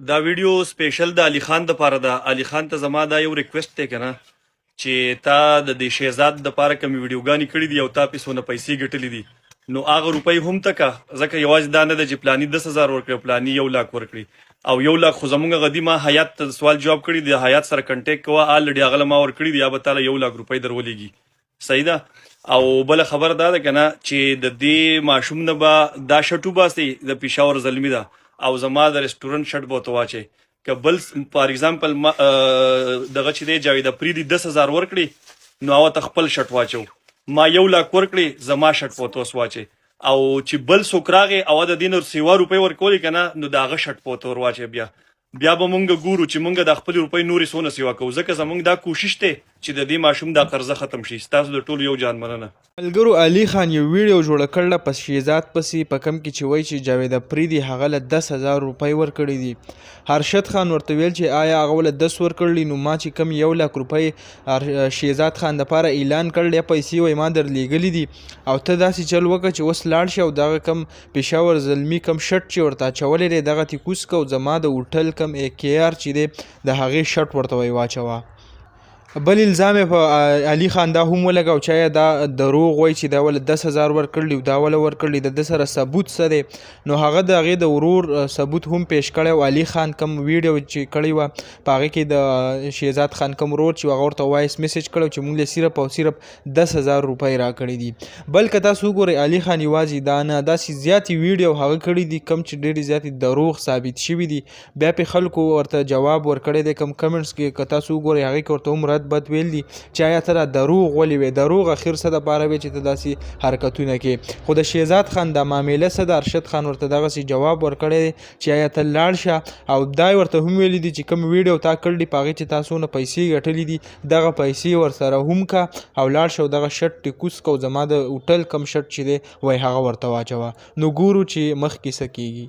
دا ویډیو سپیشل د علي خان د پاره ده. علي خان ته زما دا یو ریکوست دی کنه چې تا د دې شهزاد د پاره کوم ویډیوګانې کړې دي او تا پیسونه پیسې ګټلې دي نو هغه روپۍ هم تکه ځکه یوازې دا نه ده چې پلاني 10,000 ورکړي پلاني 1 لاک ورکړي او 1 لاک خو زمونږ غدي ما حیات ته سوال جواب کړی دی حیات سره کنټیکټ کوه الریډي هغه ما ورکړي دي یا به تعالی 1 لاک روپۍ درولېږي صحیح ده او بل خبر دا ده کنه چې د دې ماشوم نه به دا شټو باسي د پېښور زلمی ده او زما د ریسټورنټ شټ به ورته واچي که بل فار ایگزامپل دغه چې دی جاوید افریدي 10,000 ورکړي نو هغه ته خپل شټ واچو ما 1 لاک ورکړي زما شټ په توس واچي او چې بل څوک راغی او د دې نور سیوا روپۍ ورکولې که نه نو د هغه شټ په ورته ور واچي بیا به مونږ ګورو چې مونږ د خپلې روپۍ نورې څونه سیوا کوو ځکه زمونږ دا کوشش دی چې د دې ماشوم دا قرضه ختم شي ستاسو د ټولو یو جان مننه. ملګرو علي خان یو ویډیو جوړه کړله په شهزاد پسې په کم کې چې وایي چې جاوید افریدي هغه له 10,000 روپۍ ورکړي دي. هرشد خان ورته ویل چې آیا هغه له 10 ورکړلي نو ما چې کم 1 لاک روپۍ شهزاد خان دپاره اعلان کړل یا پیسې وایي ما در لیږلي دي او ته داسې چل وکړه چې اوس لاړ شي او دغه کم پېښور زلمي کم شټ چې ورته اچولی دی دغه تې کوز که او زما د هوټل کم AKR چې دی د هغې شټ ورته وایي واچوه. بل الزام یې په علي خان دا هم ولګاو چې آیا دا دروغ وایي چې دا ول 10,000 ورکړلي او دا ول ورکړلي د ده سره ثبوت څه دی نو هغه د هغې د ورور ثبوت هم پیش کړی او علي خان کم ویډیو چې کړی وه په هغې کې د شهزاد خان کم ورور چې هغه ورته وایس میسیج کړی چې موږ له صرف او صرف 10,000 روپۍ راکړي دي. بل که تاسو وګورئ علي خان یوازې دا نه داسې زیاتې ویډیو هغه کړي دي کم چې ډېرې زیاتې دروغ ثابت شوي دي بیا پې خلکو ورته جواب ورکړی دی کم کمنټس کې که تاسو وګورئ هغې کې ورته هم بد ویل دي چې آیا ته دا دروغ ولې وې دروغ اخر څه دپاره وې چې ته داسې حرکتونه کې خو د شهزاد خان دا معامله څه ده ارشد خان ورته دغسې جواب ورکړی دی چې آیا ته لاړ شه او دا ورته هم ویلي دي چې کوم ویډیو تا کړ دي په هغې چې تاسو نه پیسې ګټلي دي دغه پیسې ورسره هم که او لاړ شه او دغه شټ ټیکوس که او زما د هوټل کم شټ چې دی وایي هغه ورته واچوه نو ګورو چې مخکې څه کېږي.